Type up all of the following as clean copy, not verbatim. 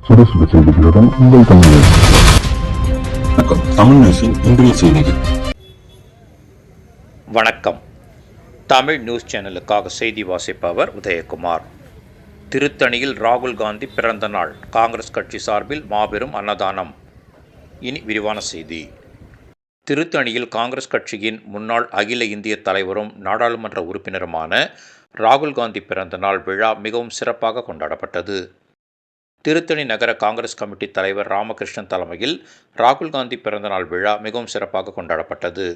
சுட சுட செய்திகளுடன் உங்கள் தமிழ் நியூஸ். வணக்கம். தமிழ் நியூஸின் இன்றைய செய்திகள். வணக்கம். தமிழ் நியூஸ் சேனலுக்காக செய்தி வாசிப்பவர் உதயகுமார். திருத்தணியில் ராகுல் காந்தி பிறந்த நாள், காங்கிரஸ் கட்சி சார்பில் மாபெரும் அன்னதானம். இனி விரிவான செய்தி. திருத்தணியில் காங்கிரஸ் கட்சியின் முன்னாள் அகில இந்திய தலைவரும் நாடாளுமன்ற உறுப்பினருமான ராகுல் காந்தி பிறந்த நாள் விழா மிகவும் சிறப்பாக கொண்டாடப்பட்டது. திருத்தணி நகர காங்கிரஸ் கமிட்டி தலைவர் ராமகிருஷ்ணன் தலைமையில் ராகுல் காந்தி பிறந்தநாள் விழா மிகவும் சிறப்பாக கொண்டாடப்பட்டது.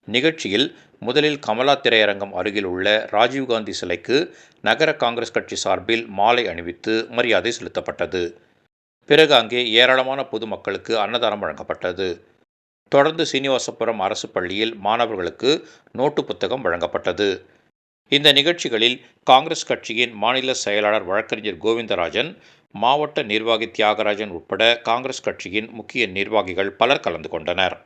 நிகழ்ச்சியில் முதலில் கமலா திரையரங்கம் அருகில் உள்ள ராஜீவ்காந்தி சிலைக்கு நகர காங்கிரஸ் கட்சி சார்பில் மாலை அணிவித்து மரியாதை செலுத்தப்பட்டது. பிறகு அங்கே ஏராளமான பொதுமக்களுக்கு அன்னதானம் வழங்கப்பட்டது. தொடர்ந்து சீனிவாசபுரம் அரசு பள்ளியில் மாணவர்களுக்கு நோட்டு புத்தகம் வழங்கப்பட்டது. இந்த நிகழ்ச்சிகளில் காங்கிரஸ் கட்சியின் மாநில செயலாளர் வழக்கறிஞர் கோவிந்தராஜன், மாவட்ட நிர்வாகி தியாகராஜன் உட்பட காங்கிரஸ் கட்சியின் முக்கிய நிர்வாகிகள் பலர் கலந்து கொண்டனர்.